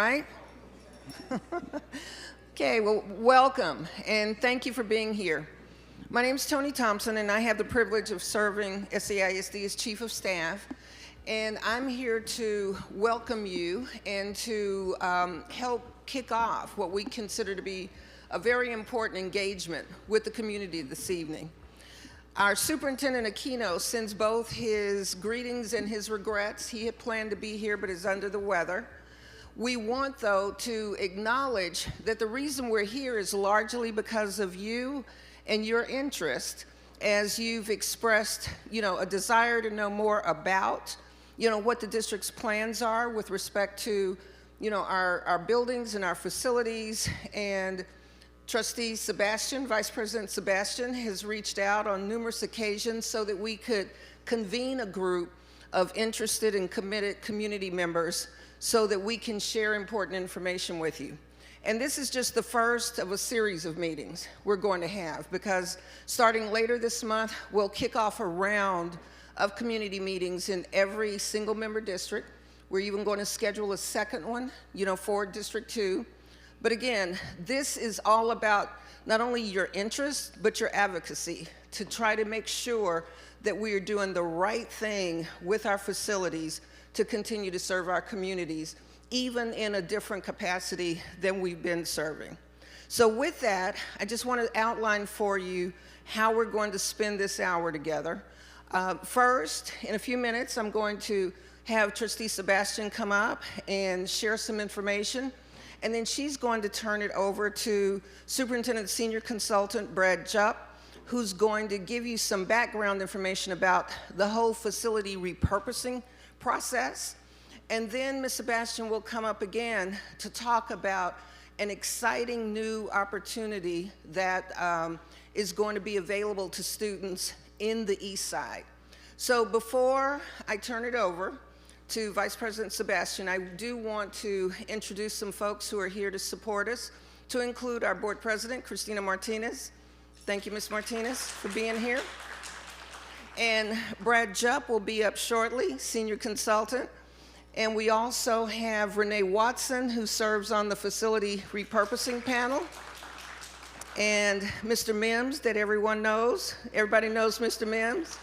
Right? Okay, well, welcome, and thank you for being here. My name is Tony Thompson, and I have the privilege of serving SAISD as Chief of Staff, and I'm here to welcome you and to help kick off what we consider to be a very important engagement with the community this evening. Our Superintendent Aquino sends both his greetings and his regrets. He had planned to be here but is under the weather. We want, though, to acknowledge that the reason we're here is largely because of you and your interest as you've expressed, a desire to know more about, what the district's plans are with respect to, our buildings and our facilities. And Trustee Sebastian, Vice President Sebastian, has reached out on numerous occasions so that we could convene a group of interested and committed community members so that we can share important information with you. And this is just the first of a series of meetings we're going to have, because starting later this month, we'll kick off a round of community meetings in every single member district. We're even going to schedule a second one, for District 2. But again, this is all about not only your interest, but your advocacy to try to make sure that we are doing the right thing with our facilities to continue to serve our communities, even in a different capacity than we've been serving. So with that, I just want to outline for you how we're going to spend this hour together. First, in a few minutes, I'm going to have Trustee Sebastian come up and share some information, and then she's going to turn it over to Superintendent Senior Consultant Brad Jupp, who's going to give you some background information about the whole facility repurposing process. And then Ms. Sebastian will come up again to talk about an exciting new opportunity that is going to be available to students in the East Side. So before I turn it over to Vice President Sebastian, I do want to introduce some folks who are here to support us, to include our Board President, Christina Martinez. Thank you, Ms. Martinez, for being here. And Brad Jupp will be up shortly, Senior Consultant. And we also have Renee Watson, who serves on the Facility Repurposing Panel. And Mr. Mims, that everyone knows. Everybody knows Mr. Mims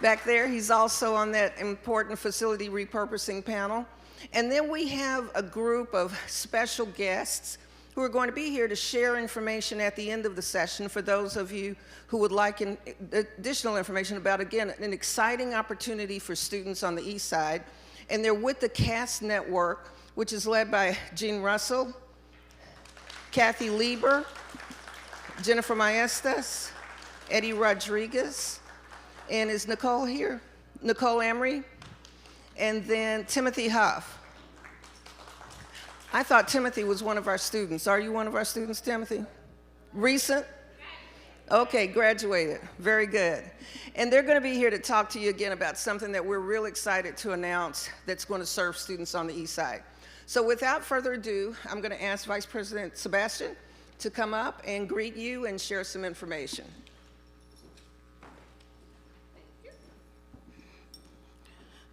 back there. He's also on that important Facility Repurposing Panel. And then we have a group of special guests who are going to be here to share information at the end of the session for those of you who would like additional information about, again, an exciting opportunity for students on the East Side. And they're with the CAST Network, which is led by Jean Russell, Kathy Lieber, Jennifer Maestas, Eddie Rodriguez, and is Nicole here? Nicole Emery, and then Timothy Huff. I thought Timothy was one of our students. Are you one of our students, Timothy? Recent? Okay, graduated. Very good. And they're going to be here to talk to you again about something that we're real excited to announce that's going to serve students on the East Side. So without further ado, I'm going to ask Vice President Sebastian to come up and greet you and share some information.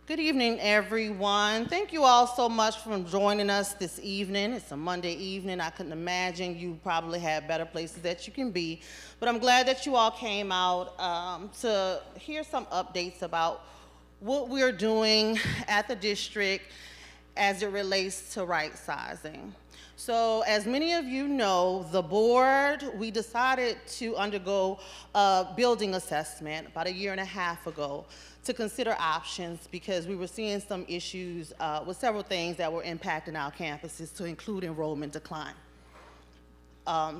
Good evening, everyone. Thank you all so much for joining us this evening. It's a Monday evening. I couldn't imagine you probably had better places that you can be. But I'm glad that you all came out to hear some updates about what we're doing at the district as it relates to right sizing. So as many of you know, the board, we decided to undergo a building assessment about 1.5 years ago to consider options, because we were seeing some issues with several things that were impacting our campuses, to include enrollment decline.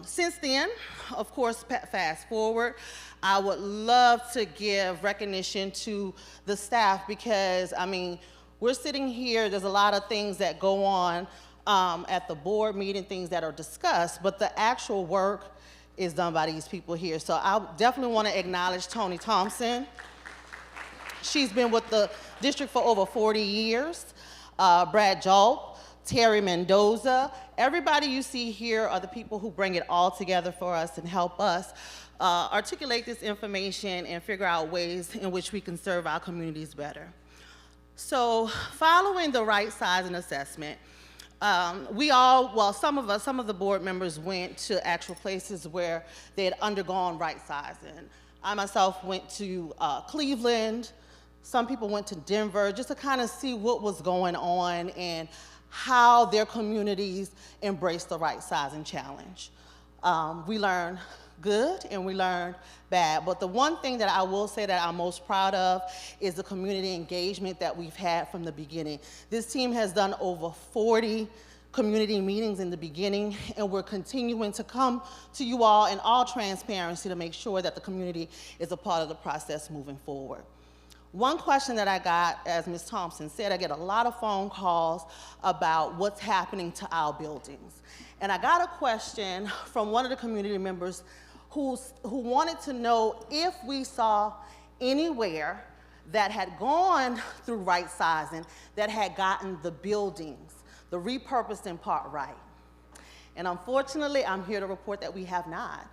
Since then, of course, fast forward, I would love to give recognition to the staff, because, we're sitting here, there's a lot of things that go on at the board meeting, things that are discussed, but the actual work is done by these people here. So I definitely want to acknowledge Tony Thompson. She's been with the district for over 40 years. Brad Jupp, Terry Mendoza, everybody you see here are the people who bring it all together for us and help us articulate this information and figure out ways in which we can serve our communities better. So following the right sizing assessment, Some of the board members went to actual places where they had undergone right sizing. I myself went to Cleveland. Some people went to Denver just to kind of see what was going on and how their communities embraced the right sizing challenge. We learned good and we learned bad, but the one thing that I will say that I'm most proud of is the community engagement that we've had from the beginning. This team has done over 40 community meetings in the beginning, and we're continuing to come to you all in all transparency to make sure that the community is a part of the process moving forward. One question that I got, as Ms. Thompson said, I get a lot of phone calls about what's happening to our buildings. And I got a question from one of the community members who wanted to know if we saw anywhere that had gone through right sizing that had gotten the buildings, the repurposed in part right. And unfortunately, I'm here to report that we have not.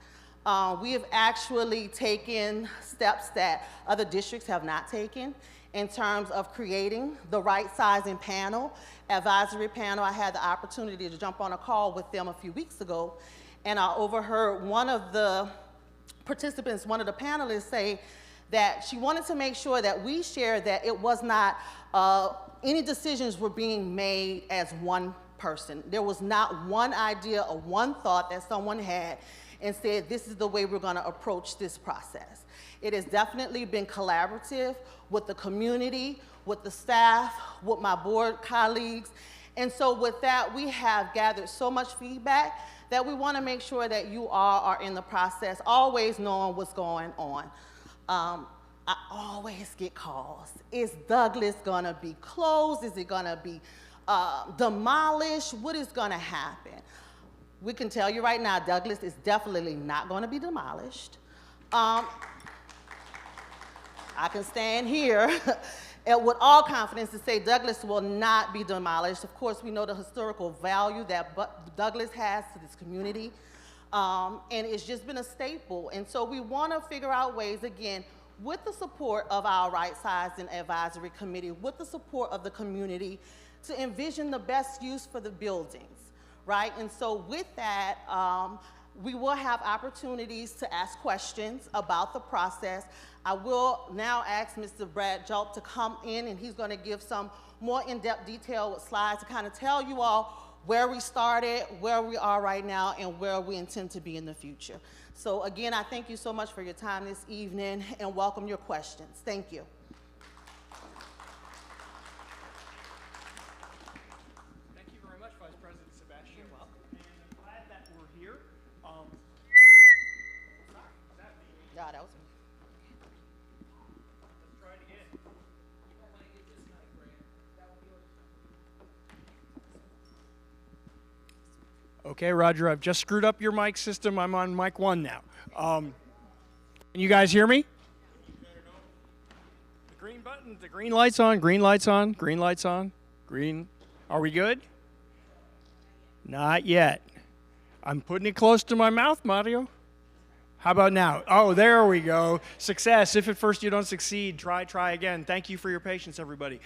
We have actually taken steps that other districts have not taken in terms of creating the right sizing panel, advisory panel. I had the opportunity to jump on a call with them a few weeks ago, and I overheard one of the participants, one of the panelists, say that she wanted to make sure that we shared that it was not, any decisions were being made as one person. There was not one idea or one thought that someone had and said, this is the way we're gonna approach this process. It has definitely been collaborative with the community, with the staff, with my board colleagues. And so with that, we have gathered so much feedback that we wanna make sure that you all are in the process, always knowing what's going on. I always get calls. Is Douglas gonna be closed? Is it gonna be demolished? What is gonna happen? We can tell you right now, Douglas is definitely not gonna be demolished. I can stand here and with all confidence to say Douglas will not be demolished. Of course, we know the historical value that Douglas has to this community, and it's just been a staple. And so we wanna figure out ways, again, with the support of our Right Sizing Advisory Committee, with the support of the community, to envision the best use for the buildings, right? And so with that, we will have opportunities to ask questions about the process. I will now ask Mr. Brad Julp to come in, and he's gonna give some more in-depth detail with slides to kind of tell you all where we started, where we are right now, and where we intend to be in the future. So again, I thank you so much for your time this evening and welcome your questions. Thank you. Thank you very much, Vice President Sebastian. You're welcome. And I'm glad that we're here. Yeah, that was me. Let's try it again. Okay, Roger, I've just screwed up your mic system. I'm on mic 1 now. Can you guys hear me? The green button, the green light's on, green light's on, green light's on, green. Are we good? Not yet. I'm putting it close to my mouth, Mario. How about now? Oh, there we go. Success. If at first you don't succeed, try again. Thank you for your patience, everybody.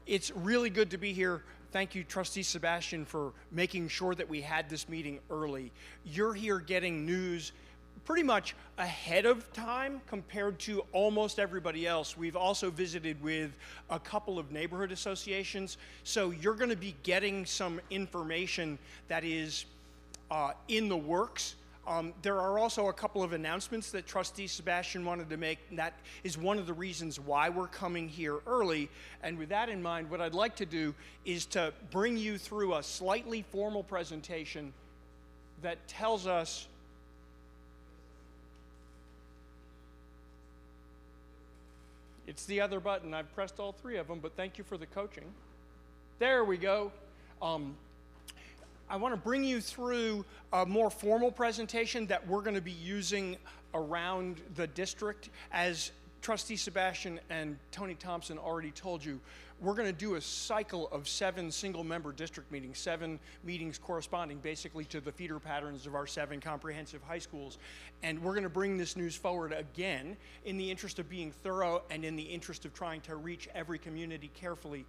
It's really good to be here. Thank you, Trustee Sebastian, for making sure that we had this meeting early. You're here getting news pretty much ahead of time compared to almost everybody else. We've also visited with a couple of neighborhood associations, so you're going to be getting some information that is in the works. There are also a couple of announcements that Trustee Sebastian wanted to make, and that is one of the reasons why we're coming here early. And with that in mind, what I'd like to do is to bring you through a slightly formal presentation that tells us it's the other button. I've pressed all 3 of them, but thank you for the coaching. There we go. I want to bring you through a more formal presentation that we're going to be using around the district. As Trustee Sebastian and Tony Thompson already told you, we're going to do a cycle of 7 single-member district meetings, 7 meetings corresponding basically to the feeder patterns of our 7 comprehensive high schools. And we're going to bring this news forward again in the interest of being thorough and in the interest of trying to reach every community carefully.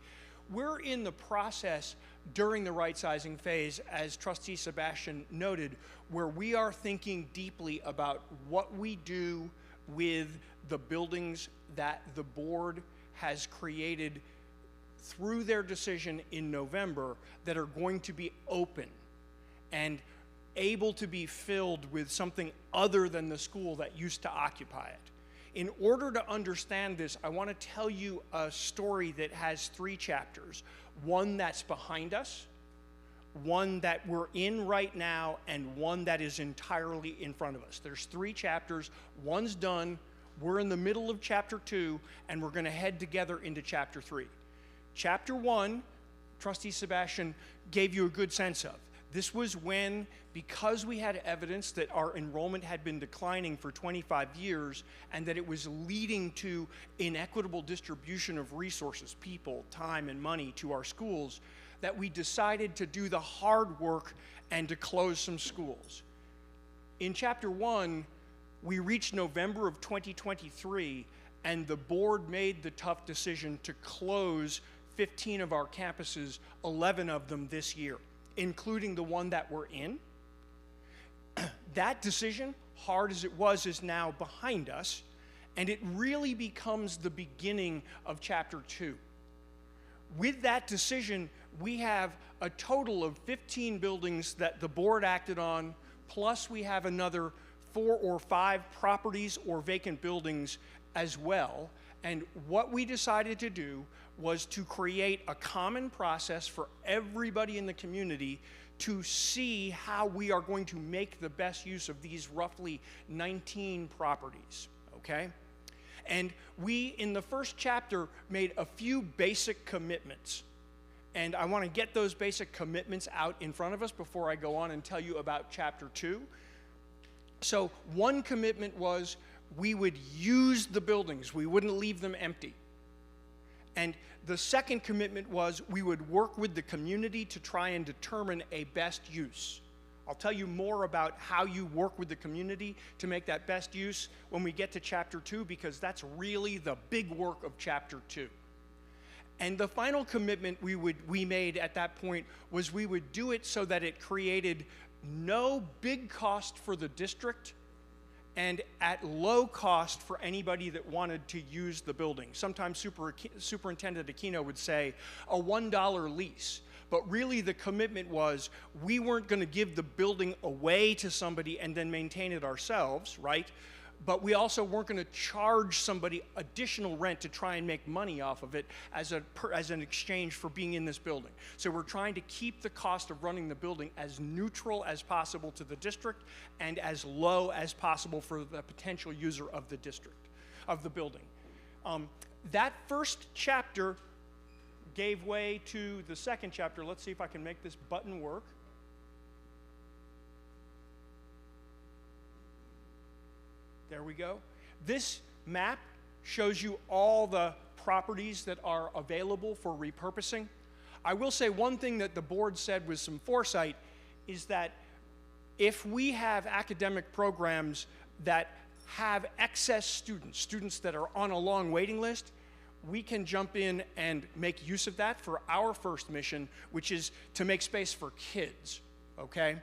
We're in the process during the right-sizing phase, as Trustee Sebastian noted, where we are thinking deeply about what we do with the buildings that the board has created through their decision in November that are going to be open and able to be filled with something other than the school that used to occupy it. In order to understand this, I want to tell you a story that has 3 chapters. One that's behind us, one that we're in right now, and one that is entirely in front of us. There's 3 chapters. One's done. We're in the middle of chapter 2, and we're going to head together into chapter 3. Chapter 1, Trustee Sebastian gave you a good sense of. This was when, because we had evidence that our enrollment had been declining for 25 years and that it was leading to inequitable distribution of resources, people, time, and money to our schools, that we decided to do the hard work and to close some schools. In chapter 1, we reached November of 2023, and the board made the tough decision to close 15 of our campuses, 11 of them this year, including the one that we're in. That decision, hard as it was, is now behind us, and it really becomes the beginning of chapter 2. With that decision, we have a total of 15 buildings that the board acted on, plus we have another 4 or 5 properties or vacant buildings as well. And what we decided to do was to create a common process for everybody in the community to see how we are going to make the best use of these roughly 19 properties, okay? And we, in the first chapter, made a few basic commitments. And I want to get those basic commitments out in front of us before I go on and tell you about chapter 2. So one commitment was we would use the buildings. We wouldn't leave them empty. And the second commitment was we would work with the community to try and determine a best use. I'll tell you more about how you work with the community to make that best use when we get to chapter 2, because that's really the big work of chapter 2. And the final commitment we made at that point was we would do it so that it created no big cost for the district and at low cost for anybody that wanted to use the building. Sometimes Superintendent Aquino would say a $1 lease, but really the commitment was we weren't going to give the building away to somebody and then maintain it ourselves, right? But we also weren't going to charge somebody additional rent to try and make money off of it as an exchange for being in this building. So we're trying to keep the cost of running the building as neutral as possible to the district and as low as possible for the potential user of the district, of the building. That first chapter gave way to the second chapter. Let's see if I can make this button work. There we go. This map shows you all the properties that are available for repurposing. I will say one thing that the board said with some foresight is that if we have academic programs that have excess students that are on a long waiting list, we can jump in and make use of that for our first mission, which is to make space for kids, okay?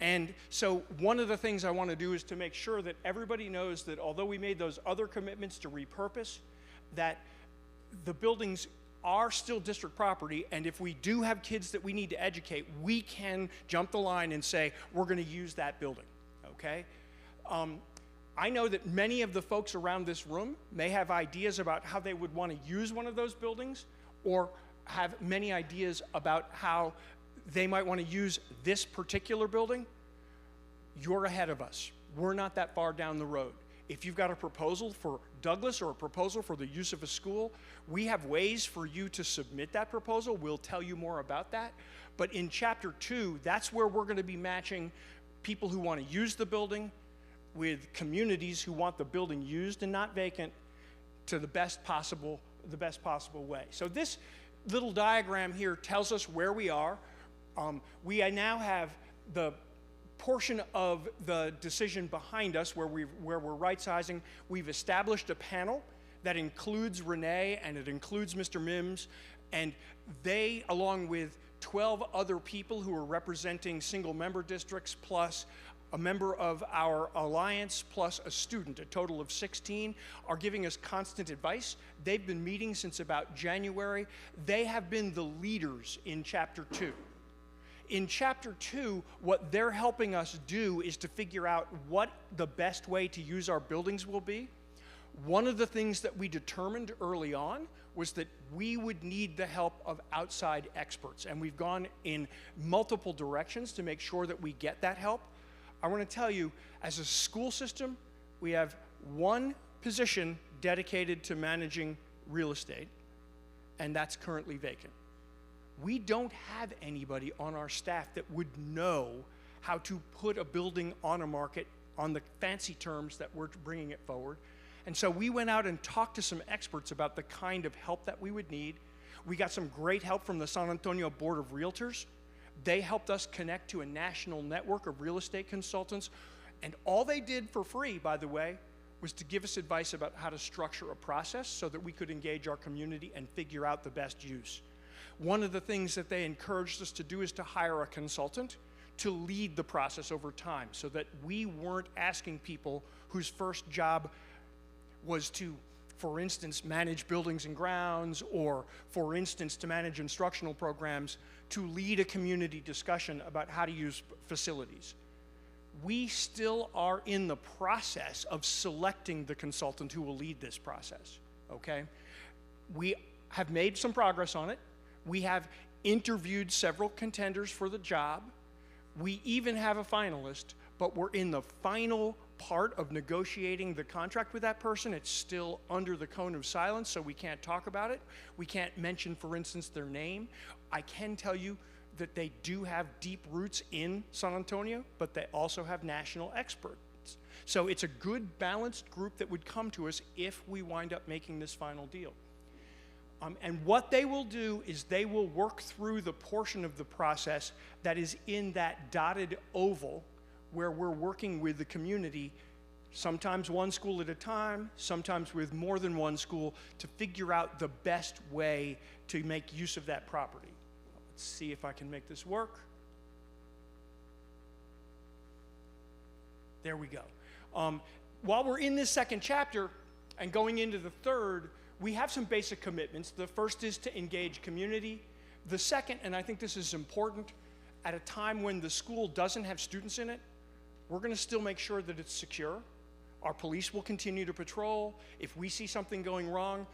And so one of the things I want to do is to make sure that everybody knows that although we made those other commitments to repurpose, that the buildings are still district property, and if we do have kids that we need to educate, we can jump the line and say, we're going to use that building, okay? I know that many of the folks around this room may have ideas about how they would want to use one of those buildings, or have many ideas about how they might want to use this particular building. You're ahead of us. We're not that far down the road. If you've got a proposal for Douglas or a proposal for the use of a school, we have ways for you to submit that proposal. We'll tell you more about that. But in chapter 2, that's where we're going to be matching people who want to use the building with communities who want the building used and not vacant to the best possible way. So this little diagram here tells us where we are. We now have the portion of the decision behind us where we're right-sizing. We've established a panel that includes Renee and it includes Mr. Mims, and they, along with 12 other people who are representing single-member districts, plus a member of our alliance, plus a student. A total of 16 are giving us constant advice. They've been meeting since about January. They have been the leaders in Chapter 2. In Chapter 2, what they're helping us do is to figure out what the best way to use our buildings will be. One of the things that we determined early on was that we would need the help of outside experts, and we've gone in multiple directions to make sure that we get that help. I want to tell you, as a school system, we have one position dedicated to managing real estate, and that's currently vacant. We don't have anybody on our staff that would know how to put a building on a market on the fancy terms that we're bringing it forward. And so we went out and talked to some experts about the kind of help that we would need. We got some great help from the San Antonio Board of Realtors. They helped us connect to a national network of real estate consultants. And all they did for free, by the way, was to give us advice about how to structure a process so that we could engage our community and figure out the best use. One of the things that they encouraged us to do is to hire a consultant to lead the process over time so that we weren't asking people whose first job was to, for instance, manage buildings and grounds, or, for instance, to manage instructional programs, to lead a community discussion about how to use facilities. We still are in the process of selecting the consultant who will lead this process, okay? We have made some progress on it. We have interviewed several contenders for the job. We even have a finalist, but we're in the final part of negotiating the contract with that person. It's still under the cone of silence, so we can't talk about it. We can't mention, for instance, their name. I can tell you that they do have deep roots in San Antonio, but they also have national experts. So it's a good, balanced group that would come to us if we wind up making this final deal. And what they will do is they will work through the portion of the process that is in that dotted oval where we're working with the community, sometimes one school at a time, sometimes with more than one school, to figure out the best way to make use of that property. Let's see if I can make this work. There we go. While we're in this second chapter and going into the third, we have some basic commitments. The first is to engage community. The second, and I think this is important, at a time when the school doesn't have students in it, we're going to still make sure that it's secure. Our police will continue to patrol. If we see something going wrong,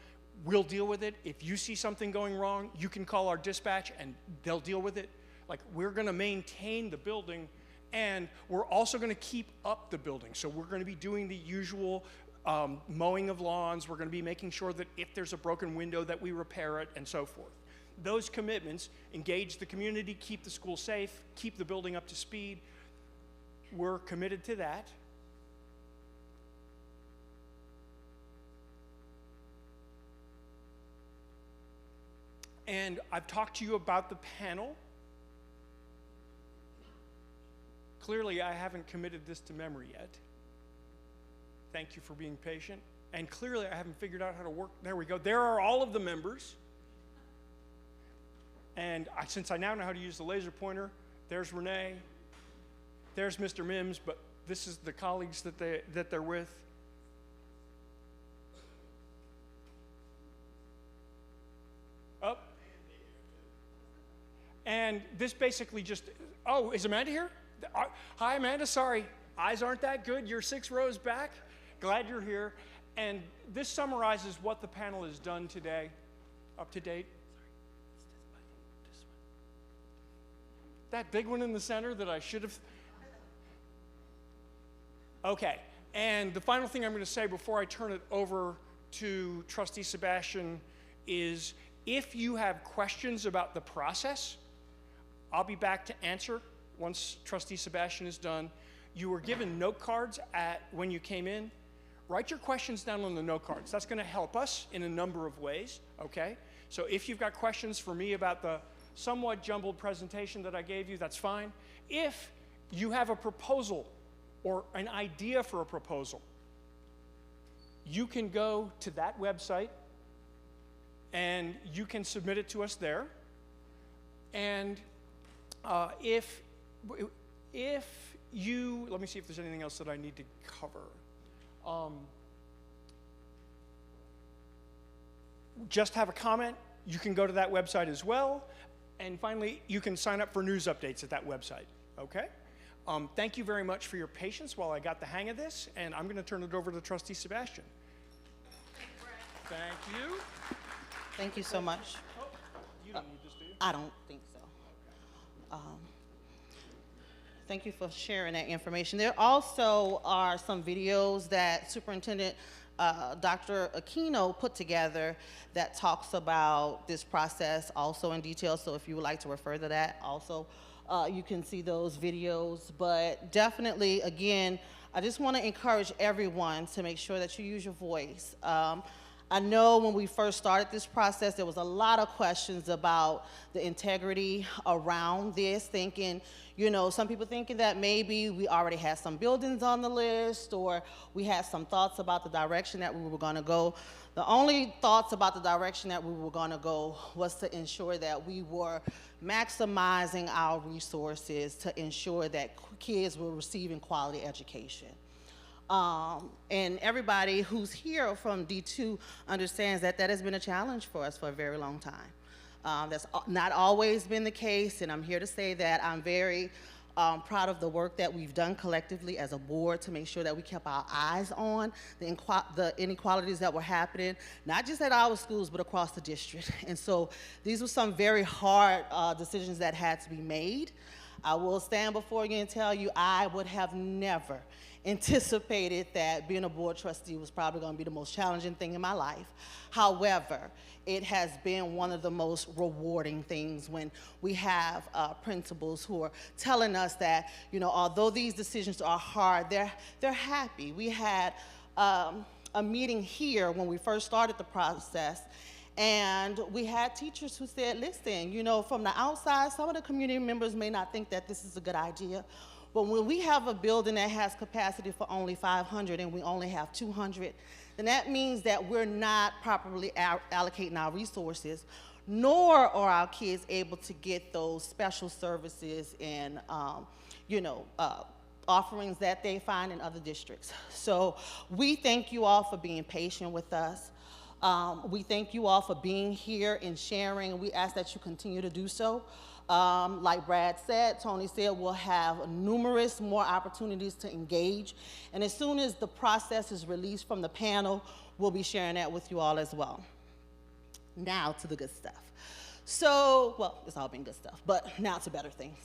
we'll deal with it. If you see something going wrong, you can call our dispatch and they'll deal with it. Like, we're going to maintain the building, and we're also going to keep up the building. So we're going to be doing the usual mowing of lawns. We're going to be making sure that if there's a broken window that we repair it, and so forth. Those commitments: engage the community, keep the school safe, keep the building up to speed. We're committed to that. And I've talked to you about the panel. Clearly, I haven't committed this to memory yet. Thank you for being patient. And clearly, I haven't figured out how to work. There we go. There are all of the members. And since I now know how to use the laser pointer, there's Renee, there's Mr. Mims, but this is the colleagues that they're with. Oh. And this basically just, oh, is Amanda here? Hi, Amanda, sorry. Eyes aren't that good. You're 6 rows back. Glad you're here. And this summarizes what the panel has done today, up to date. That big one in the center that I should have. Okay, and the final thing I'm going to say before I turn it over to Trustee Sebastian is, if you have questions about the process, I'll be back to answer once Trustee Sebastian is done. You were given note cards when you came in. Write your questions down on the note cards. That's going to help us in a number of ways, okay? So if you've got questions for me about the somewhat jumbled presentation that I gave you, that's fine. If you have a proposal or an idea for a proposal, you can go to that website and you can submit it to us there. And if you, let me see if there's anything else that I need to cover. Just have a comment, you can go to that website as well. And finally, you can sign up for news updates at that website, okay? Thank you very much for your patience while I got the hang of this, and I'm gonna turn it over to Trustee Sebastian. Thank you. Thank you so much. Oh, you don't need this, do you? I don't think so. Thank you for sharing that information. There also are some videos that Superintendent Dr. Aquino put together that talks about this process also in detail. So if you would like to refer to that also, you can see those videos. But definitely, again, I just want to encourage everyone to make sure that you use your voice. I know when we first started this process, there was a lot of questions about the integrity around this, thinking, you know, some people thinking that maybe we already had some buildings on the list, or we had some thoughts about the direction that we were going to go. The only thoughts about the direction that we were going to go was to ensure that we were maximizing our resources to ensure that kids were receiving quality education. And everybody who's here from D2 understands that that has been a challenge for us for a very long time. That's not always been the case, and I'm here to say that I'm very proud of the work that we've done collectively as a board to make sure that we kept our eyes on the inequalities that were happening, not just at our schools, but across the district. And so these were some very hard decisions that had to be made. I will stand before you and tell you I would have never anticipated that being a board trustee was probably going to be the most challenging thing in my life. However, it has been one of the most rewarding things when we have principals who are telling us that, you know, although these decisions are hard, they're happy. We had a meeting here when we first started the process, and we had teachers who said, listen, you know, from the outside, some of the community members may not think that this is a good idea, but when we have a building that has capacity for only 500 and we only have 200, then that means that we're not properly allocating our resources, nor are our kids able to get those special services and, offerings that they find in other districts. So we thank you all for being patient with us. We thank you all for being here and sharing, and we ask that you continue to do so. Like Brad said, Tony said, we'll have numerous more opportunities to engage. And as soon as the process is released from the panel, we'll be sharing that with you all as well. Now to the good stuff. So, well, it's all been good stuff, but now to better things.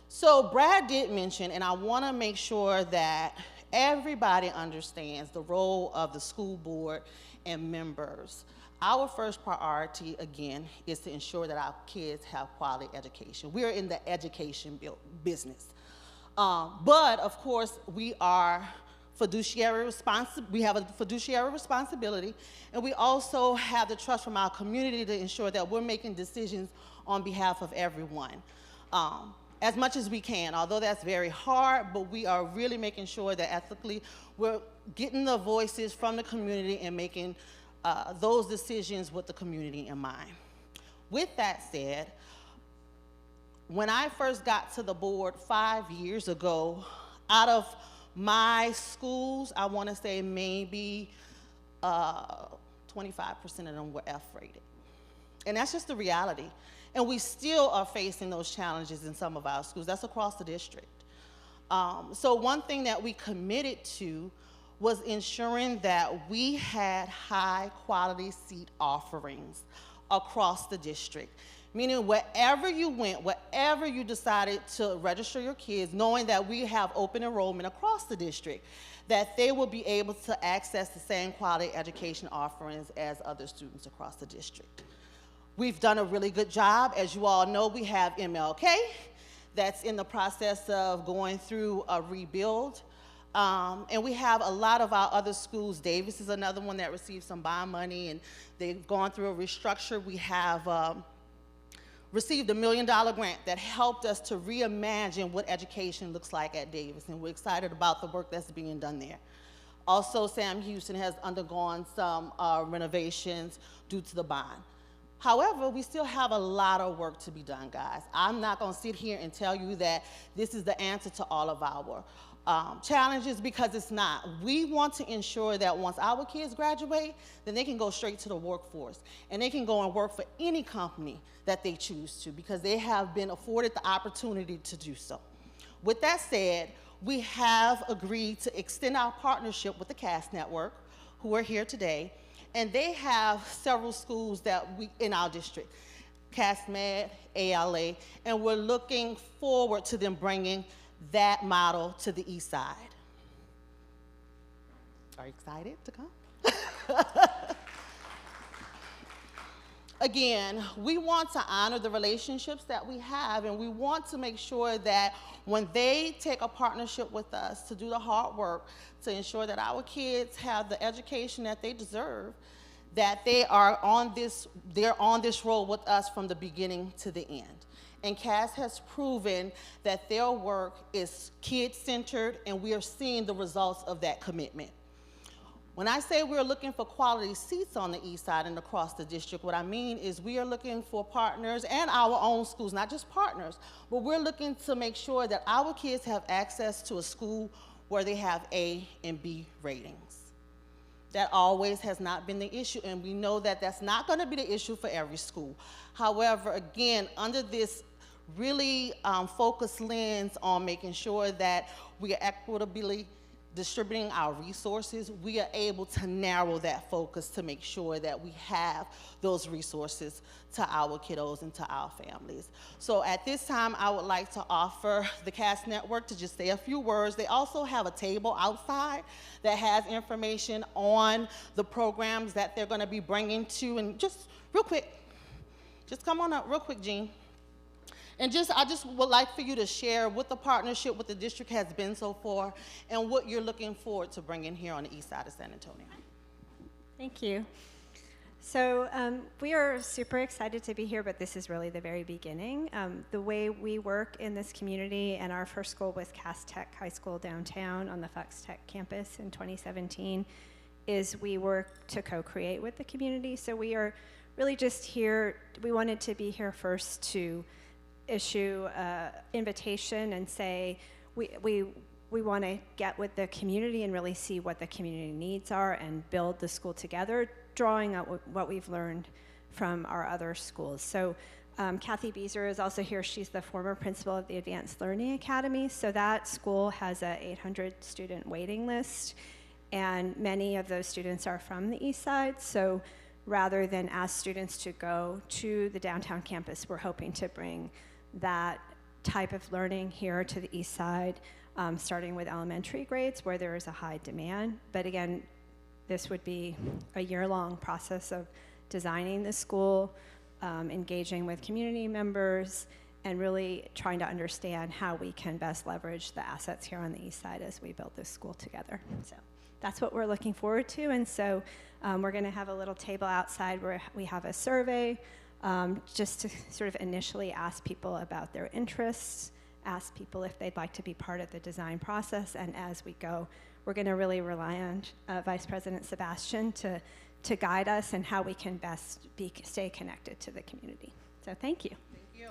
So Brad did mention, and I want to make sure that everybody understands the role of the school board and members. Our first priority, again, is to ensure that our kids have quality education. We're in the education business. But, of course, we have a fiduciary responsibility, and we also have the trust from our community to ensure that we're making decisions on behalf of everyone. As much as we can, although that's very hard, but we are really making sure that ethically we're getting the voices from the community and making those decisions with the community in mind. With that said, when I first got to the board 5 years ago, out of my schools, I want to say maybe 25% of them were F-rated. And that's just the reality. And we still are facing those challenges in some of our schools. That's across the district. So one thing that we committed to was ensuring that we had high quality seat offerings across the district. Meaning wherever you went, wherever you decided to register your kids, knowing that we have open enrollment across the district, that they will be able to access the same quality education offerings as other students across the district. We've done a really good job. As you all know, we have MLK that's in the process of going through a rebuild. And we have a lot of our other schools. Davis is another one that received some bond money, and they've gone through a restructure. We have received a $1 million grant that helped us to reimagine what education looks like at Davis, and we're excited about the work that's being done there. Also, Sam Houston has undergone some renovations due to the bond. However, we still have a lot of work to be done, guys. I'm not going to sit here and tell you that this is the answer to all of our challenges, because it's not. We want to ensure that once our kids graduate, then they can go straight to the workforce, and they can go and work for any company that they choose to, because they have been afforded the opportunity to do so. With that said, we have agreed to extend our partnership with the CAST Network, who are here today, and they have several schools that in our district, CAST Med, ALA, and we're looking forward to them bringing that model to the East Side. Are you excited to come? Again, we want to honor the relationships that we have, and we want to make sure that when they take a partnership with us to do the hard work to ensure that our kids have the education that they deserve, that they're on this road with us from the beginning to the end. And CAS has proven that their work is kid-centered, and we are seeing the results of that commitment. When I say we're looking for quality seats on the East Side and across the district, what I mean is we are looking for partners and our own schools, not just partners, but we're looking to make sure that our kids have access to a school where they have A and B ratings. That always has not been the issue, and we know that that's not going to be the issue for every school. However, again, under this really focused lens on making sure that we are equitably distributing our resources, we are able to narrow that focus to make sure that we have those resources to our kiddos and to our families. So at this time, I would like to offer the CAST Network to just say a few words. They also have a table outside that has information on the programs that they're going to be bringing to, and just real quick, just come on up real quick, Jean. And I just would like for you to share what the partnership with the district has been so far and what you're looking forward to bringing here on the east side of San Antonio. Thank you. So we are super excited to be here, but this is really the very beginning. The way we work in this community, and our first school was Cass Tech High School downtown on the Fox Tech campus in 2017, is we work to co-create with the community. So we are really just here, we wanted to be here first to issue an invitation and say we want to get with the community and really see what the community needs are and build the school together, drawing out what we've learned from our other schools. So Kathy Beezer is also here. She's the former principal of the Advanced Learning Academy. So that school has a 800 student waiting list, and many of those students are from the east side. So rather than ask students to go to the downtown campus, we're hoping to bring that type of learning here to the east side, starting with elementary grades where there is a high demand. But again, this would be a year-long process of designing the school, engaging with community members, and really trying to understand how we can best leverage the assets here on the east side as we build this school together. So that's what we're looking forward to. And so we're going to have a little table outside where we have a survey just to sort of initially ask people about their interests, ask people if they'd like to be part of the design process. And as we go, we're going to really rely on Vice President Sebastian to guide us and how we can best stay connected to the community. So thank you. Thank you.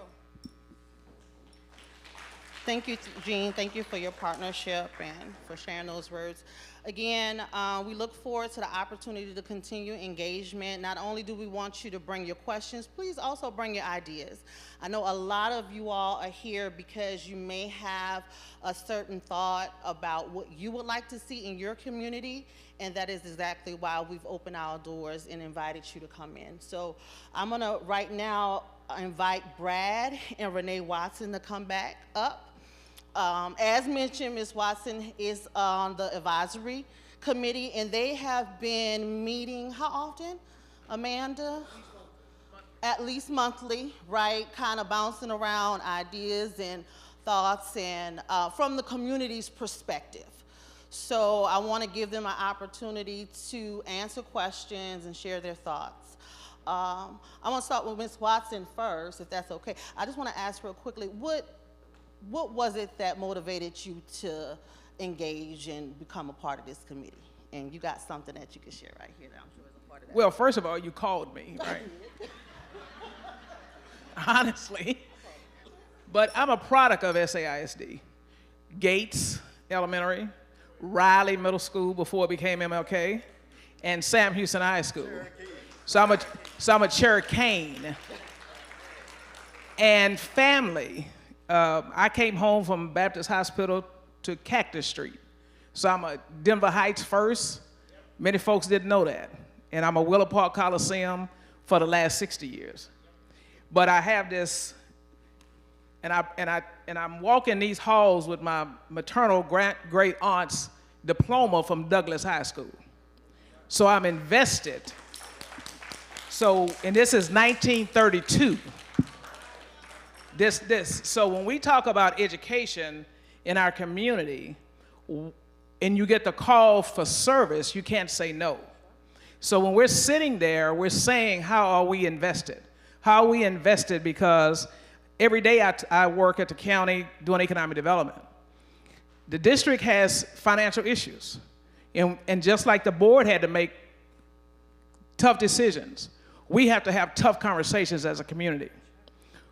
Thank you, Jean. Thank you for your partnership and for sharing those words. Again, we look forward to the opportunity to continue engagement. Not only do we want you to bring your questions, please also bring your ideas. I know a lot of you all are here because you may have a certain thought about what you would like to see in your community, and that is exactly why we've opened our doors and invited you to come in. So I'm gonna right now invite Brad and Renee Watson to come back up. As mentioned, Ms. Watson is on the advisory committee, and they have been meeting, how often, Amanda? At least monthly, right? Kind of bouncing around ideas and thoughts and from the community's perspective. So I want to give them an opportunity to answer questions and share their thoughts. I want to start with Ms. Watson first, if that's okay. I just want to ask real quickly, what was it that motivated you to engage and become a part of this committee? And you got something that you could share right here that I'm sure is a part of that. Well, first of all, you called me, right? honestly. But I'm a product of SAISD. Gates Elementary, Riley Middle School before it became MLK, and Sam Houston High School. So I'm a Cherokee. And family. I came home from Baptist Hospital to Cactus Street. So I'm a Denver Heights first. Many folks didn't know that. And I'm a Willow Park Coliseum for the last 60 years. But I have this, and I'm walking these halls with my maternal great aunt's diploma from Douglas High School. So I'm invested. So, and this is 1932. So when we talk about education in our community, and you get the call for service, you can't say no. So when we're sitting there, we're saying, how are we invested? How are we invested? Because every day I work at the county doing economic development. The district has financial issues. And just like the board had to make tough decisions, we have to have tough conversations as a community.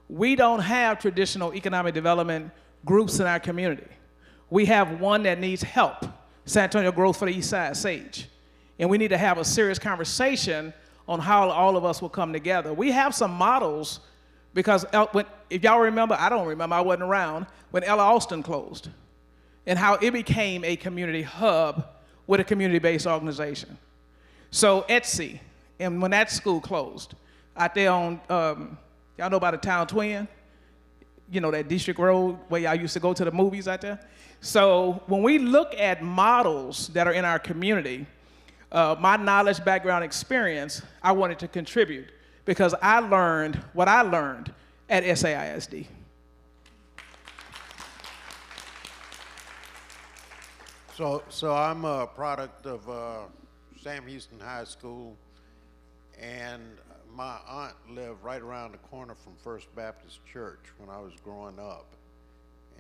We don't have traditional economic development groups in our community. We have one that needs help, San Antonio Growth for the East Side, SAGE. And we need to have a serious conversation on how all of us will come together. We have some models because if y'all remember, I don't remember, I wasn't around, when Ella Austin closed and how it became a community hub with a community-based organization. So Etsy, and when that school closed, out there on, y'all know about the Town Twin? You know, that District Road where y'all used to go to the movies out there? So when we look at models that are in our community, my knowledge, background, experience, I wanted to contribute because I learned what I learned at SAISD. So I'm a product of Sam Houston High School, and my aunt lived right around the corner from First Baptist Church when I was growing up,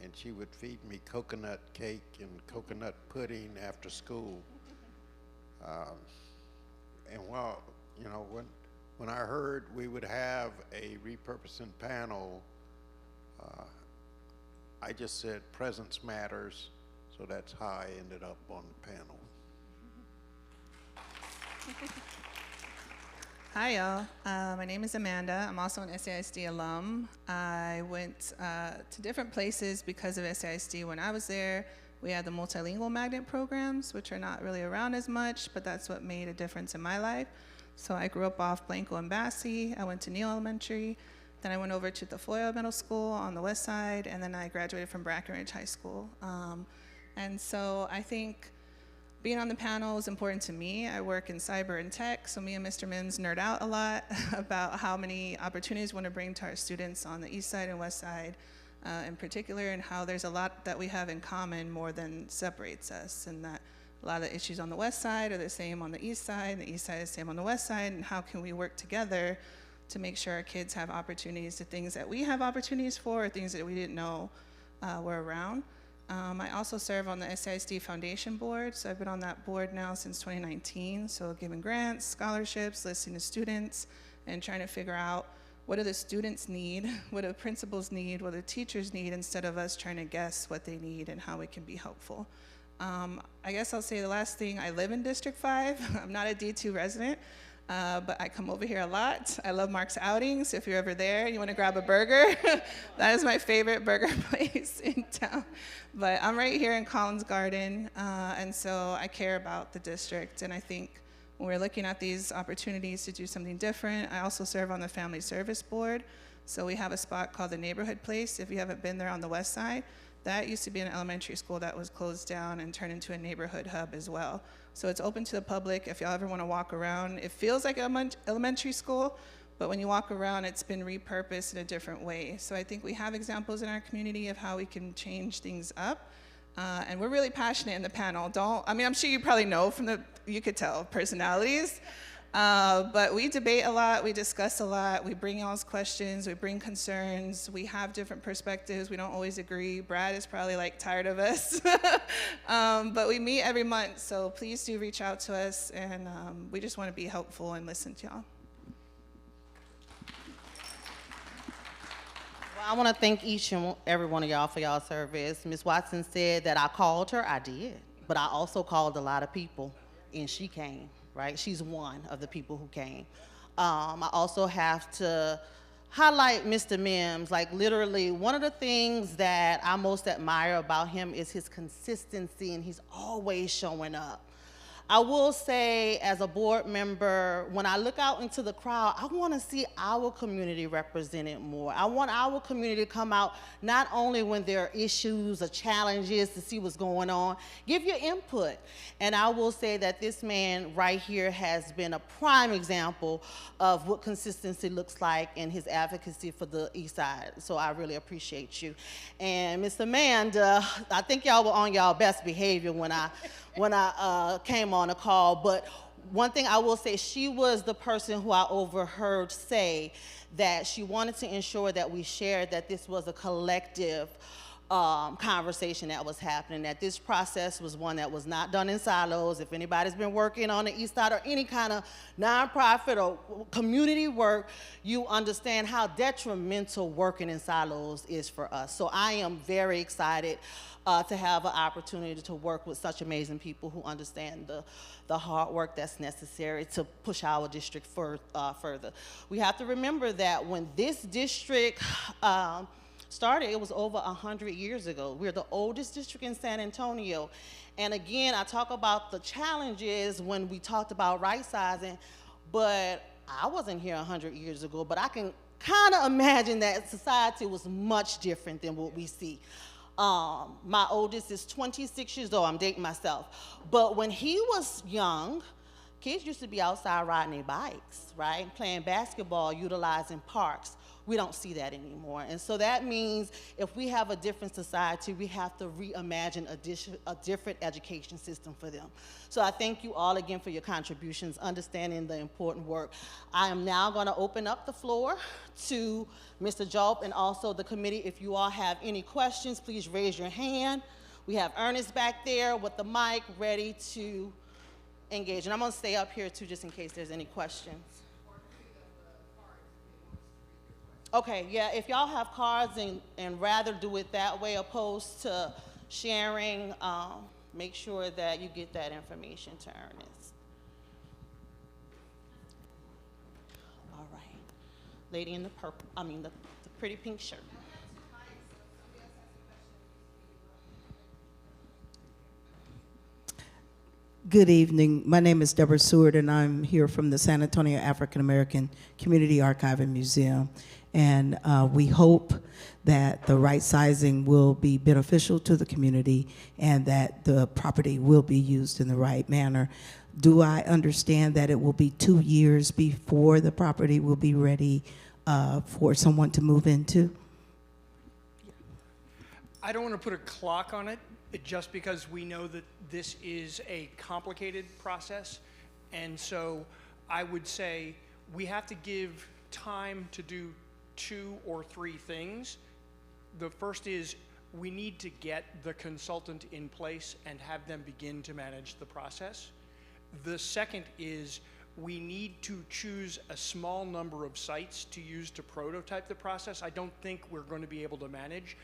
and she would feed me coconut cake and coconut pudding after school. And well, you know, when I heard we would have a repurposing panel, I just said presence matters, so that's how I ended up on the panel. Hi, y'all. My name is Amanda. I'm also an SAISD alum. I went to different places because of SAISD. When I was there, we had the multilingual magnet programs, which are not really around as much, but that's what made a difference in my life. So I grew up off Blanco and Bassie. I went to Neal Elementary. Then I went over to Tafoya Middle School on the west side, and then I graduated from Brackenridge High School. And so I think being on the panel is important to me. I work in cyber and tech, so me and Mr. Mims nerd out a lot about how many opportunities we want to bring to our students on the east side and west side in particular, and how there's a lot that we have in common more than separates us, and that a lot of the issues on the west side are the same on the east side, and the east side is the same on the west side, and how can we work together to make sure our kids have opportunities to things that we have opportunities for, or things that we didn't know were around. I also serve on the SAISD Foundation Board, so I've been on that board now since 2019, so giving grants, scholarships, listening to students, and trying to figure out what do the students need, what do the principals need, what do the teachers need, instead of us trying to guess what they need and how we can be helpful. I guess I'll say the last thing, I live in District 5. I'm not a D2 resident, but I come over here a lot. I love Mark's Outings. If you're ever there and you want to grab a burger, that is my favorite burger place in town. But I'm right here in Collins Garden, and so I care about the district. And I think when we're looking at these opportunities to do something different, I also serve on the Family Service Board. So we have a spot called the Neighborhood Place. If you haven't been there on the west side, that used to be an elementary school that was closed down and turned into a neighborhood hub as well. So it's open to the public if y'all ever want to walk around. It feels like an elementary school, but when you walk around, it's been repurposed in a different way. So I think we have examples in our community of how we can change things up. And we're really passionate in the panel. I'm sure you probably know you could tell personalities. But we debate a lot, we discuss a lot, we bring y'all's questions, we bring concerns, we have different perspectives, we don't always agree. Brad is probably tired of us. But we meet every month, so please do reach out to us, and we just want to be helpful and listen to y'all. I want to thank each and every one of y'all for y'all service. Ms. Watson said that I called her. I did. But I also called a lot of people, and she came, right? She's one of the people who came. I also have to highlight Mr. Mims. Like, literally, one of the things that I most admire about him is his consistency, and he's always showing up. I will say, as a board member, when I look out into the crowd, I want to see our community represented more. I want our community to come out not only when there are issues or challenges to see what's going on, give your input. And I will say that this man right here has been a prime example of what consistency looks like in his advocacy for the East Side. So I really appreciate you. And Ms. Amanda, I think y'all were on y'all best behavior when I came on a call, but one thing I will say, she was the person who I overheard say that she wanted to ensure that we shared that this was a collective conversation that was happening, that this process was one that was not done in silos. If anybody's been working on the East Side or any kind of nonprofit or community work, you understand how detrimental working in silos is for us. So I am very excited to have an opportunity to work with such amazing people who understand the hard work that's necessary to push our district further. We have to remember that when this district started, it was over 100 years ago. We're the oldest district in San Antonio. And again, I talk about the challenges when we talked about right sizing, but I wasn't here 100 years ago, but I can kind of imagine that society was much different than what we see. My oldest is 26 years old, I'm dating myself. But when he was young, kids used to be outside riding their bikes, right? Playing basketball, utilizing parks. We don't see that anymore. And so that means if we have a different society, we have to reimagine a different education system for them. So I thank you all again for your contributions, understanding the important work. I am now going to open up the floor to Mr. Jolp and also the committee. If you all have any questions, please raise your hand. We have Ernest back there with the mic ready to engage. And I'm going to stay up here too just in case there's any questions. Okay, yeah, if y'all have cards and rather do it that way opposed to sharing, make sure that you get that information to Ernest. All right. Lady in the purple, the pretty pink shirt. Good evening. My name is Deborah Seward, and I'm here from the San Antonio African American Community Archive and Museum. And we hope that the right sizing will be beneficial to the community and that the property will be used in the right manner. Do I understand that it will be 2 years before the property will be ready for someone to move into? I don't want to put a clock on it, just because we know that this is a complicated process. And so I would say we have to give time to do 2 or 3 things. The first is we need to get the consultant in place and have them begin to manage the process. The second is we need to choose a small number of sites to use to prototype the process. I don't think we're going to be able to manage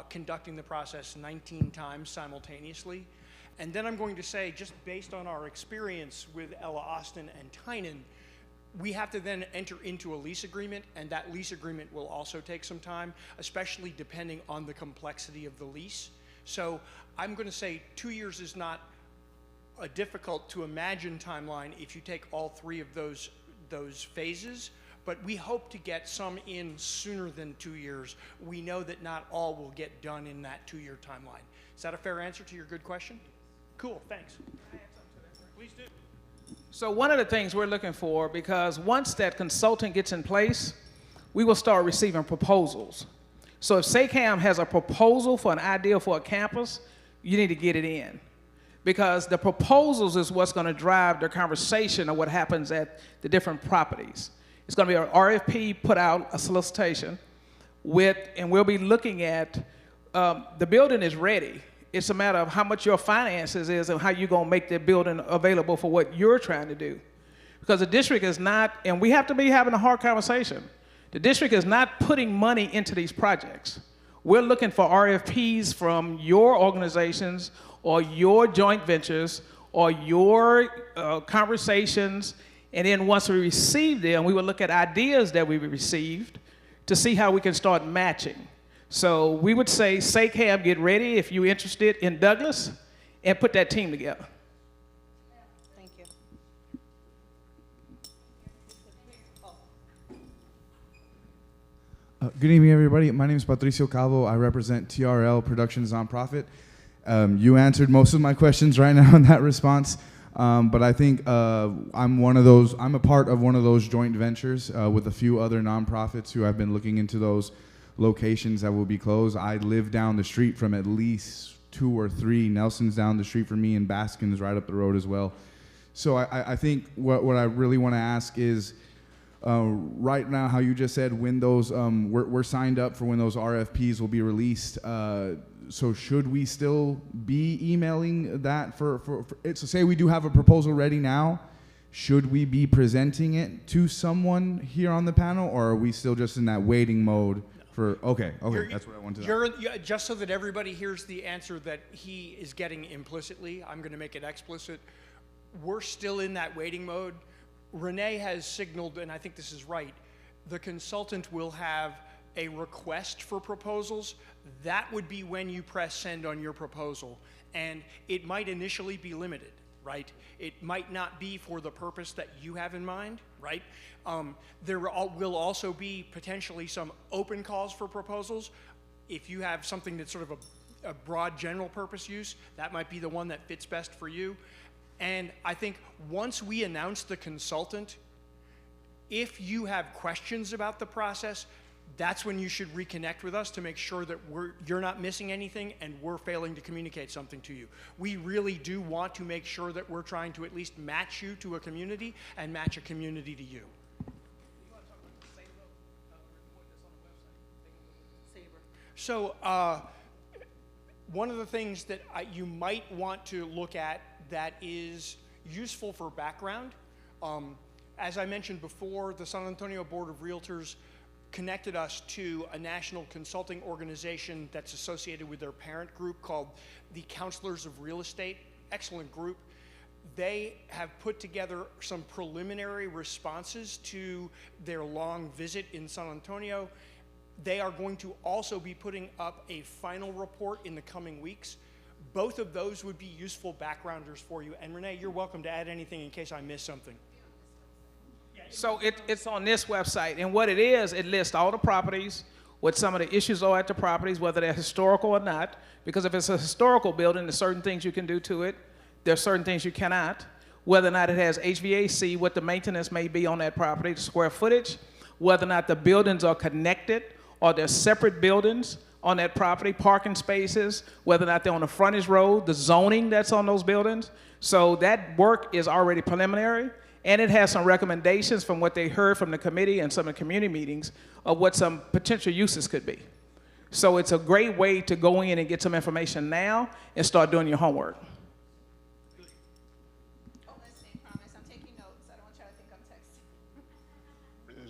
conducting the process 19 times simultaneously. And then I'm going to say, just based on our experience with Ella Austin and Tynan, we have to then enter into a lease agreement, and that lease agreement will also take some time, especially depending on the complexity of the lease. So I'm going to say 2 years is not a difficult to imagine timeline if you take all 3 of those phases, but we hope to get some in sooner than 2 years. We know that not all will get done in that 2-year timeline. Is that a fair answer to your good question? Cool, thanks. Please do. So one of the things we're looking for, because once that consultant gets in place, we will start receiving proposals. So if SAICAM has a proposal for an idea for a campus, you need to get it in. Because the proposals is what's going to drive the conversation of what happens at the different properties. It's going to be an RFP put out, a solicitation, and we'll be looking at, the building is ready. It's a matter of how much your finances is and how you're going to make that building available for what you're trying to do. Because the district is not, and we have to be having a hard conversation. The district is not putting money into these projects. We're looking for RFPs from your organizations or your joint ventures or your conversations, and then once we receive them, we will look at ideas that we received to see how we can start matching. So we would say, SAICAM, get ready if you're interested in Douglas, and put that team together. Thank you. Good evening, everybody. My name is Patricio Calvo. I represent TRL Productions Nonprofit. You answered most of my questions right now in that response, but I think I'm a part of one of those joint ventures with a few other nonprofits who have been looking into those locations that will be closed. I live down the street from at least 2 or 3. Nelson's down the street from me, and Baskin's right up the road as well. So I think what I really want to ask is, right now, how you just said, when those we're signed up for when those RFPs will be released. So should we still be emailing that for so say we do have a proposal ready now, should we be presenting it to someone here on the panel, or are we still just in that waiting mode for? Okay, that's what I wanted to know. Just so that everybody hears the answer that he is getting implicitly, I'm going to make it explicit. We're still in that waiting mode. Renee has signaled, and I think this is right, the consultant will have a request for proposals. That would be when you press send on your proposal. And it might initially be limited, right? It might not be for the purpose that you have in mind, right? There will also be potentially some open calls for proposals. If you have something that's sort of a broad general purpose use, that might be the one that fits best for you. And I think once we announce the consultant, if you have questions about the process, that's when you should reconnect with us to make sure that you're not missing anything and we're failing to communicate something to you. We really do want to make sure that we're trying to at least match you to a community and match a community to you. So one of the things that you might want to look at that is useful for background, as I mentioned before, the San Antonio Board of Realtors connected us to a national consulting organization that's associated with their parent group called the Counselors of Real Estate. Excellent group. They have put together some preliminary responses to their long visit in San Antonio. They are going to also be putting up a final report in the coming weeks. Both of those would be useful backgrounders for you. And Renee, you're welcome to add anything in case I miss something. So it's on this website, and what it is, it lists all the properties, what some of the issues are at the properties, whether they're historical or not, because if it's a historical building, there's certain things you can do to it, there's certain things you cannot, whether or not it has HVAC, what the maintenance may be on that property, the square footage, whether or not the buildings are connected, or they're separate buildings on that property, parking spaces, whether or not they're on the frontage road, the zoning that's on those buildings. So that work is already preliminary. And it has some recommendations from what they heard from the committee and some of the community meetings of what some potential uses could be. So it's a great way to go in and get some information now and start doing your homework. Oh, listening, promise. I'm taking notes. I don't want y'all to think I'm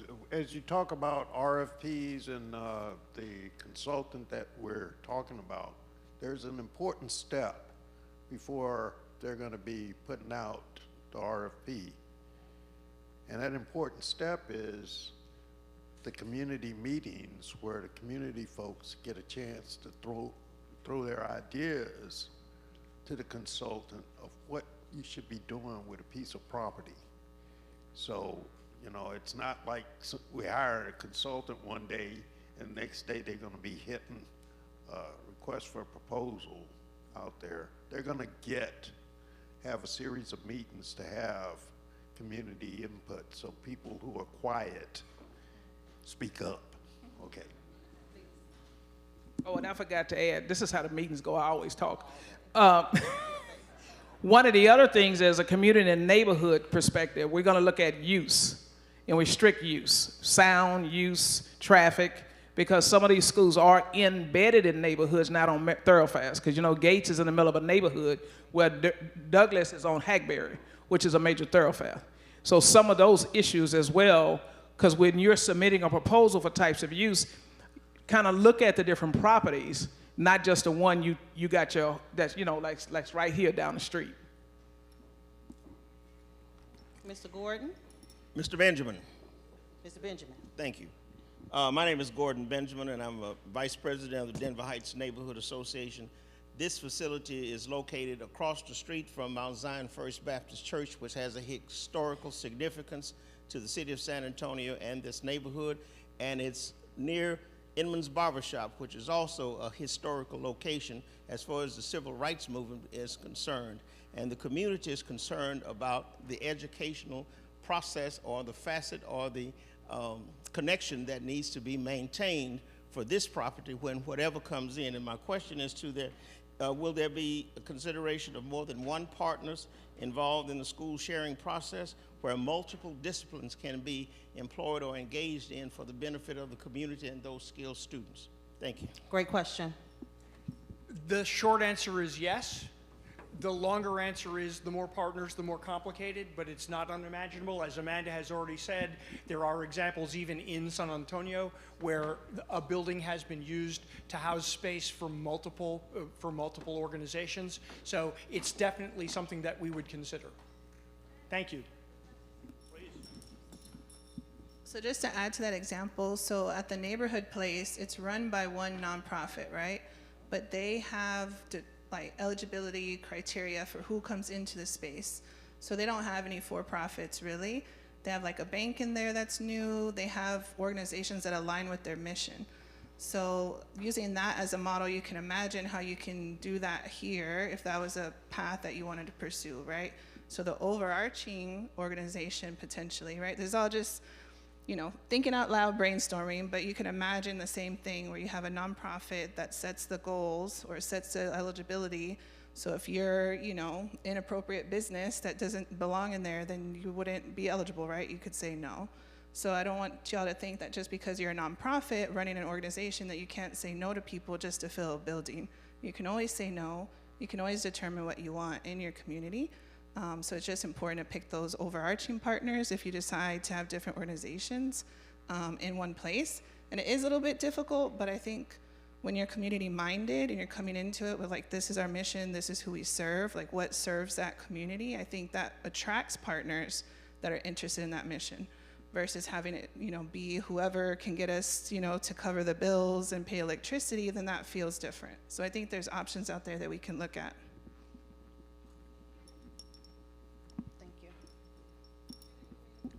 texting. As you talk about RFPs and the consultant that we're talking about, there's an important step before they're going to be putting out the RFP. And that important step is the community meetings where the community folks get a chance to throw their ideas to the consultant of what you should be doing with a piece of property. So, you know, it's not like we hire a consultant one day and the next day they're going to be hitting a request for a proposal out there. They're going to have a series of meetings to have community input, so people who are quiet speak up. Okay. Oh, and I forgot to add, this is how the meetings go. I always talk. One of the other things is a community and neighborhood perspective. We're going to look at use and restrict use, sound use, traffic, because some of these schools are embedded in neighborhoods, not on thoroughfares. Because, you know, Gates is in the middle of a neighborhood where Douglas is on Hackberry, which is a major thoroughfare. So some of those issues as well because when you're submitting a proposal for types of use, kind of look at the different properties, not just the one you got your, that's, you know, like right here down the street. Mr. Gordon? Mr. Benjamin, Mr. Benjamin? thank you. My name is Gordon Benjamin, and I'm a vice president of the Denver Heights Neighborhood Association. This facility is located across the street from Mount Zion First Baptist Church, which has a historical significance to the city of San Antonio and this neighborhood, and it's near Inman's Barbershop, which is also a historical location as far as the civil rights movement is concerned. And the community is concerned about the educational process or the facet or the connection that needs to be maintained for this property when whatever comes in. And my question is to that, will there be a consideration of more than one partners involved in the school sharing process where multiple disciplines can be employed or engaged in for the benefit of the community and those skilled students? Thank you. Great question. The short answer is yes. The longer answer is the more partners, the more complicated, but it's not unimaginable. As Amanda has already said, there are examples even in San Antonio where a building has been used to house space for multiple organizations. So it's definitely something that we would consider. Thank you. So just to add to that example, so at the neighborhood place, it's run by one nonprofit, right? But they have like eligibility criteria for who comes into the space. So they don't have any for-profits really. They have like a bank in there that's new. They have organizations that align with their mission. So using that as a model, you can imagine how you can do that here if that was a path that you wanted to pursue, right? So the overarching organization potentially, right? There's all just, you know, thinking out loud brainstorming, but you can imagine the same thing where you have a nonprofit that sets the goals or sets the eligibility. So if you're, you know, inappropriate business that doesn't belong in there, then you wouldn't be eligible, right? You could say no. So I don't want y'all to think that just because you're a nonprofit running an organization that you can't say no to people just to fill a building. You can always say no. You can always determine what you want in your community. So it's just important to pick those overarching partners if you decide to have different organizations in one place. And it is a little bit difficult, but I think when you're community minded and you're coming into it with like, this is our mission, this is who we serve, like what serves that community, I think that attracts partners that are interested in that mission versus having it, you know, be whoever can get us, you know, to cover the bills and pay electricity, then that feels different. So I think there's options out there that we can look at.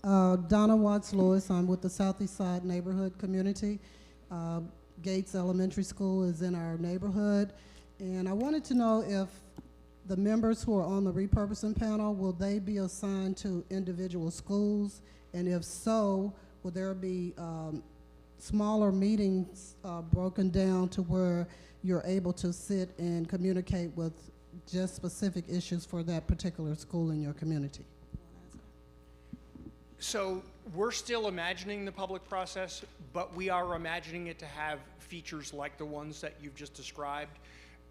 Donna Watts Lewis, I'm with the Southeast Side Neighborhood Community. Gates Elementary School is in our neighborhood. And I wanted to know if the members who are on the repurposing panel, will they be assigned to individual schools? And if so, will there be smaller meetings broken down to where you're able to sit and communicate with just specific issues for that particular school in your community? So we're still imagining the public process, but we are imagining it to have features like the ones that you've just described.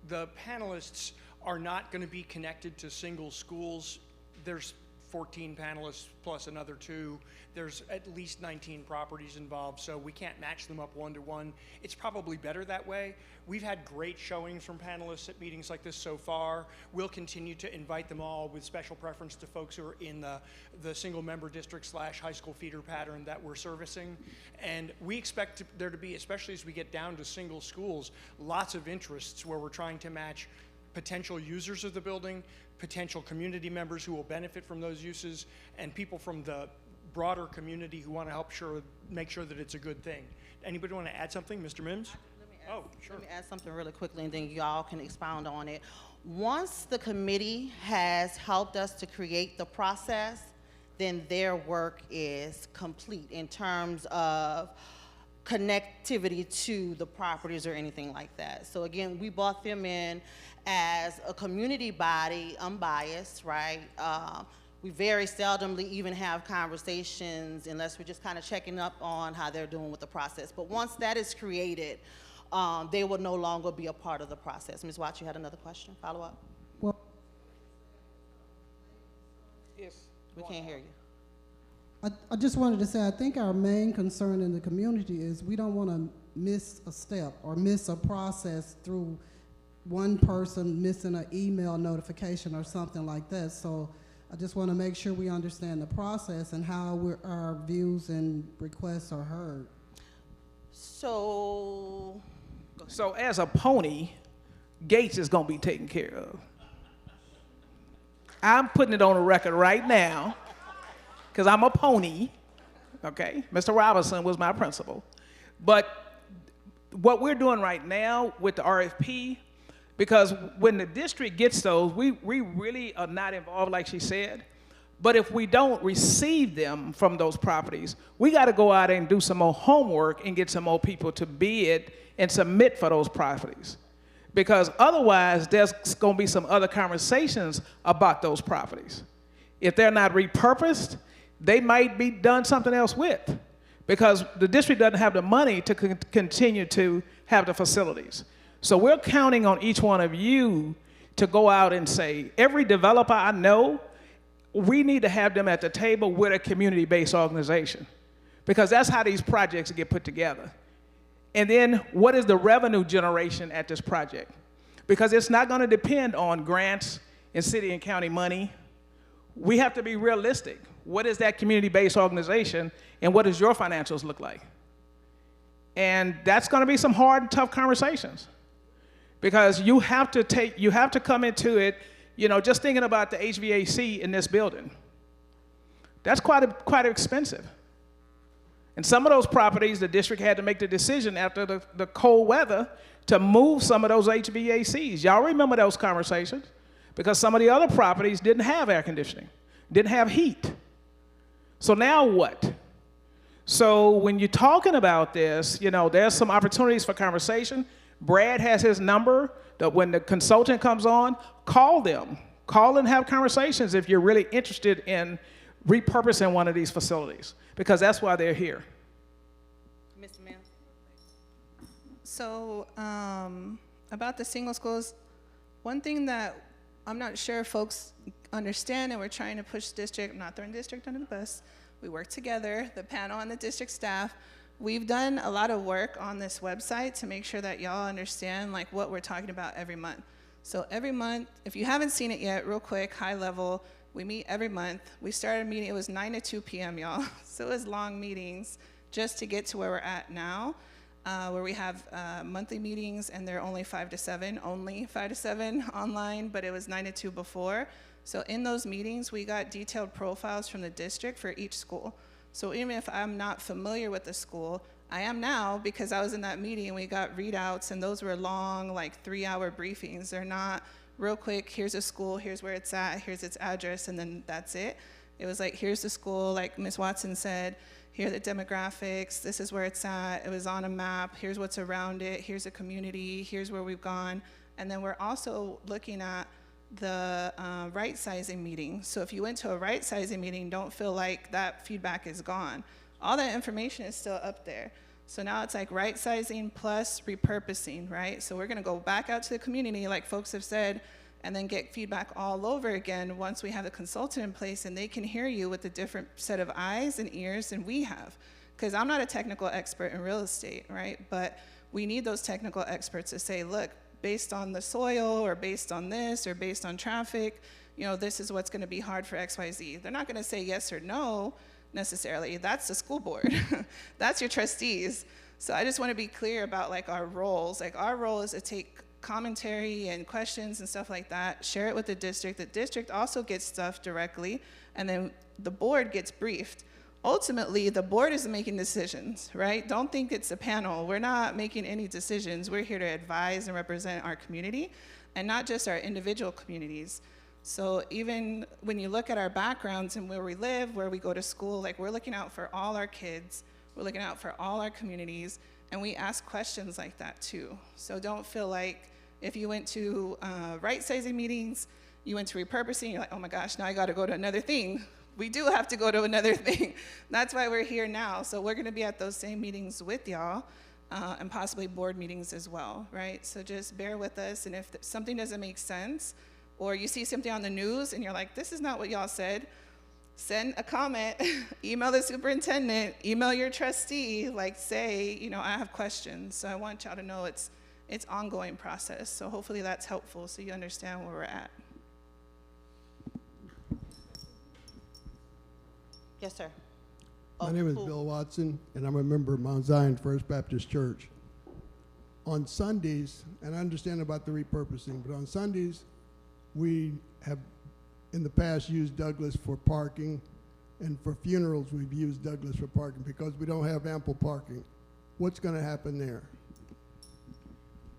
The panelists are not going to be connected to single schools. There's 14 panelists plus another 2. There's at least 19 properties involved, so we can't match them up one-to-one. It's probably better that way. We've had great showings from panelists at meetings like this so far. We'll continue to invite them all with special preference to folks who are in the single-member district / high school feeder pattern that we're servicing. And we expect there to be, especially as we get down to single schools, lots of interests where we're trying to match potential users of the building, potential community members who will benefit from those uses, and people from the broader community who want to help make sure that it's a good thing. Anybody want to add something? Mr. Mims? Oh, sure. Let me add something really quickly and then y'all can expound on it. Once the committee has helped us to create the process, then their work is complete in terms of connectivity to the properties or anything like that. So again, we brought them in as a community body, unbiased, right? We very seldomly even have conversations unless we're just kind of checking up on how they're doing with the process. But once that is created, they will no longer be a part of the process. Ms. Watts, you had another question, follow up? Well, Yes. We can't hear you. I just wanted to say, I think our main concern in the community is we don't want to miss a step or miss a process through one person missing an email notification or something like that. So I just want to make sure we understand the process and how our views and requests are heard. So, So as a pony, Gates is going to be taken care of. I'm putting it on the record right now because I'm a pony, okay? Mr. Robinson was my principal. But what we're doing right now with the RFP, because when the district gets those, we really are not involved, like she said. But if we don't receive them from those properties, we got to go out and do some more homework and get some more people to bid and submit for those properties. Because otherwise, there's going to be some other conversations about those properties. If they're not repurposed, they might be done something else with, because the district doesn't have the money to continue to have the facilities. So we're counting on each one of you to go out and say, every developer I know, we need to have them at the table with a community-based organization, because that's how these projects get put together. And then what is the revenue generation at this project? Because it's not going to depend on grants and city and county money. We have to be realistic. What is that community-based organization, and what does your financials look like? And that's going to be some hard and tough conversations, because you have to come into it, you know, just thinking about the HVAC in this building. That's quite expensive. And some of those properties, the district had to make the decision after the cold weather to move some of those HVACs. Y'all remember those conversations? Because some of the other properties didn't have air conditioning, didn't have heat. So now what? So when you're talking about this, you know, there's some opportunities for conversation. Brad has his number, that when the consultant comes on, call them. Call and have conversations if you're really interested in repurposing one of these facilities, because that's why they're here. Mr. Mann. So about the single schools, one thing that I'm not sure folks understand, and we're trying to push district, I'm not throwing district under the bus, we work together, the panel and the district staff. We've done a lot of work on this website to make sure that y'all understand like what we're talking about every month. So every month, if you haven't seen it yet, real quick, high level, we meet every month. We started a meeting, it was 9 to 2 p.m., y'all. So it was long meetings just to get to where we're at now, where we have monthly meetings, and they're only 5 to 7 online, but it was 9 to 2 before. So in those meetings, we got detailed profiles from the district for each school. So even if I'm not familiar with the school, I am now, because I was in that meeting and we got readouts, and those were long, like 3-hour briefings. They're not real quick, here's a school, here's where it's at, here's its address, and then that's it. It was like, here's the school, like Ms. Watson said, here are the demographics, this is where it's at, it was on a map, here's what's around it, here's a community, here's where we've gone. And then we're also looking at the right sizing meeting. So if you went to a right sizing meeting, don't feel like that feedback is gone. All that information is still up there. So now it's like right sizing plus repurposing, right? So we're gonna go back out to the community, like folks have said, and then get feedback all over again once we have the consultant in place, and they can hear you with a different set of eyes and ears than we have. Because I'm not a technical expert in real estate, right? But we need those technical experts to say, look, based on the soil, or based on this, or based on traffic, you know, this is what's gonna be hard for XYZ. They're not gonna say yes or no necessarily. That's the school board. That's your trustees. So I just wanna be clear about like our roles. Like our role is to take commentary and questions and stuff like that, share it with the district. The district also gets stuff directly, and then the board gets briefed. Ultimately, the board is making decisions, right? Don't think it's a panel. We're not making any decisions. We're here to advise and represent our community, and not just our individual communities. So even when you look at our backgrounds and where we live, where we go to school, like we're looking out for all our kids, we're looking out for all our communities, and we ask questions like that too. So don't feel like if you went to right-sizing meetings, you went to repurposing, you're like, oh my gosh, now I gotta go to another thing. We do have to go to another thing. That's why we're here now. So we're gonna be at those same meetings with y'all, and possibly board meetings as well, right? So just bear with us, and if something doesn't make sense, or you see something on the news and you're like, this is not what y'all said, send a comment, email the superintendent, email your trustee, like say, you know, I have questions. So I want y'all to know it's ongoing process. So hopefully that's helpful so you understand where we're at. Yes, sir. My name is Bill Watson, and I'm a member of Mount Zion First Baptist Church. On Sundays, and I understand about the repurposing, but on Sundays, we have in the past used Douglas for parking, and for funerals, we've used Douglas for parking because we don't have ample parking. What's going to happen there?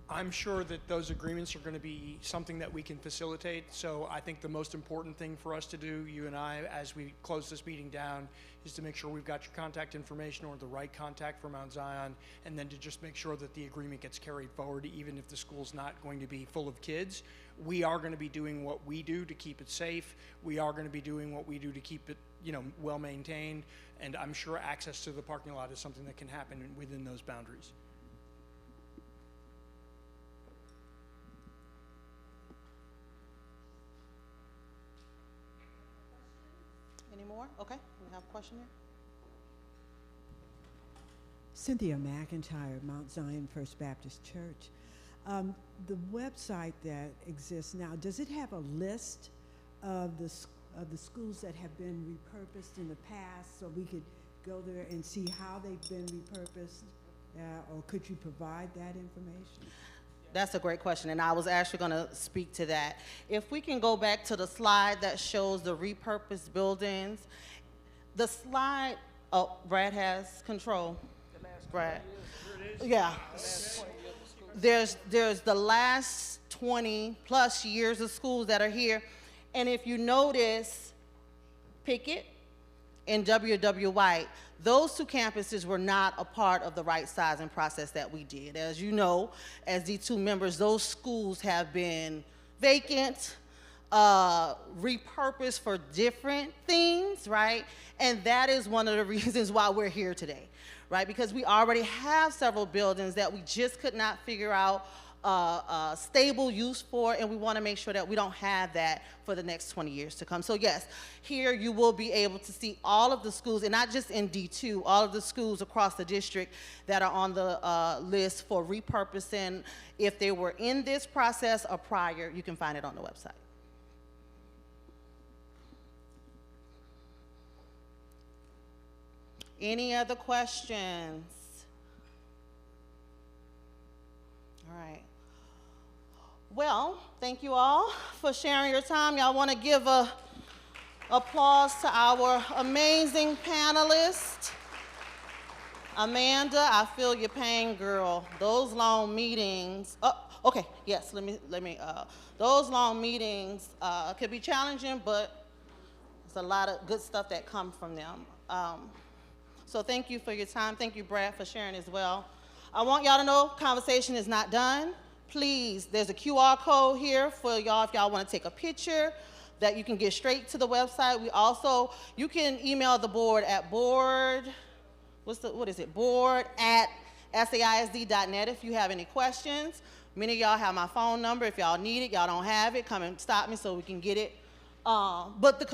I'm sure that those agreements are going to be something that we can facilitate. So I think the most important thing for us to do, you and I, as we close this meeting down, is to make sure we've got your contact information or the right contact for Mount Zion, and then to just make sure that the agreement gets carried forward, even if the school's not going to be full of kids. We are going to be doing what we do to keep it safe. We are going to be doing what we do to keep it, well maintained. And I'm sure access to the parking lot is something that can happen within those boundaries. Any more? Okay, we have a question here. Cynthia McIntyre, Mount Zion First Baptist Church. The website that exists now, does it have a list of the schools that have been repurposed in the past, so we could go there and see how they've been repurposed, or could you provide that information? That's a great question, and I was actually going to speak to that. If we can go back to the slide that shows the repurposed buildings, the slide, oh, Brad has control. Brad. Yeah. There's the last 20 plus years of schools that are here, and if you notice, Pickett and W.W. White, those two campuses were not a part of the right sizing process that we did. As you know, as D2 members, those schools have been vacant, repurposed for different things, right? And that is one of the reasons why we're here today, right? Because we already have several buildings that we just could not figure out stable use for, and we want to make sure that we don't have that for the next 20 years to come. So yes, here you will be able to see all of the schools, and not just in D2, all of the schools across the district that are on the list for repurposing. If they were in this process or prior, you can find it on the website. Any other questions? All right. Well, thank you all for sharing your time. Y'all want to give a applause to our amazing panelists. Amanda, I feel your pain, girl. Those long meetings, okay, yes, those long meetings can be challenging, but there's a lot of good stuff that comes from them. So thank you for your time. Thank you, Brad, for sharing as well. I want y'all to know conversation is not done. Please, there's a QR code here for y'all if y'all want to take a picture that you can get straight to the website. We also, you can email the board at board@saisd.net if you have any questions. Many of y'all have my phone number. If y'all need it, y'all don't have it, come and stop me so we can get it. But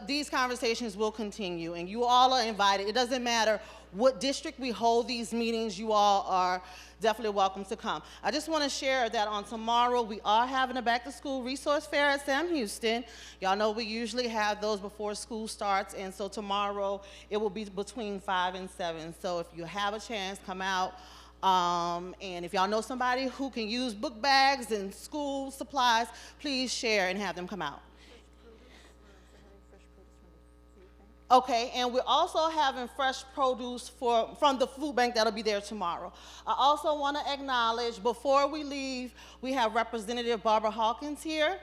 these conversations will continue, and you all are invited. It doesn't matter what district we hold these meetings, you all are definitely welcome to come. I just want to share that on tomorrow, we are having a back-to-school resource fair at Sam Houston. Y'all know we usually have those before school starts, and so tomorrow it will be between 5 and 7. So if you have a chance, come out. And if y'all know somebody who can use book bags and school supplies, please share and have them come out. Okay, and we're also having fresh produce from the food bank that'll be there tomorrow. I also want to acknowledge, before we leave, we have Representative Barbara Hawkins here,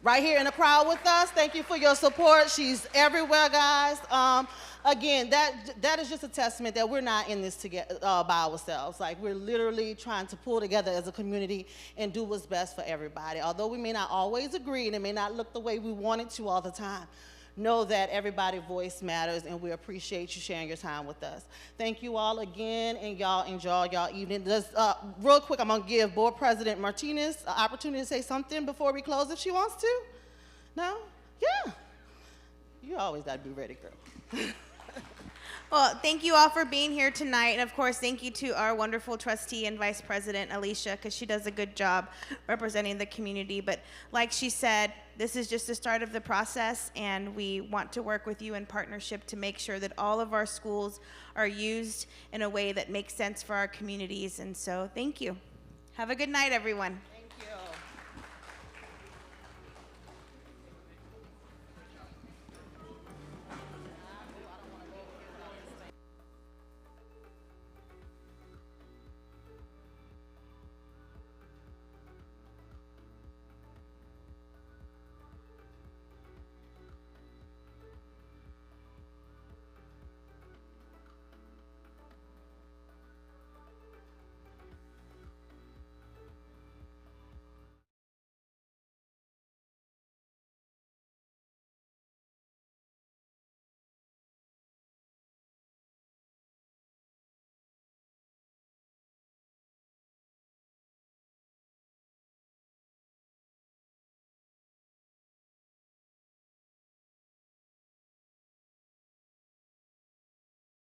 right here in the crowd with us. Thank you for your support. She's everywhere, guys. Again, that is just a testament that we're not in this together by ourselves. Like, we're literally trying to pull together as a community and do what's best for everybody. Although we may not always agree and it may not look the way we want it to all the time, know that everybody's voice matters, and we appreciate you sharing your time with us. Thank you all again, and y'all enjoy y'all evening. Just, real quick, I'm going to give Board President Martinez an opportunity to say something before we close if she wants to. No? Yeah. You always gotta be ready, girl. Well, thank you all for being here tonight. And of course, thank you to our wonderful trustee and vice president, Alicia, because she does a good job representing the community. But like she said, this is just the start of the process, and we want to work with you in partnership to make sure that all of our schools are used in a way that makes sense for our communities. And so thank you. Have a good night, everyone.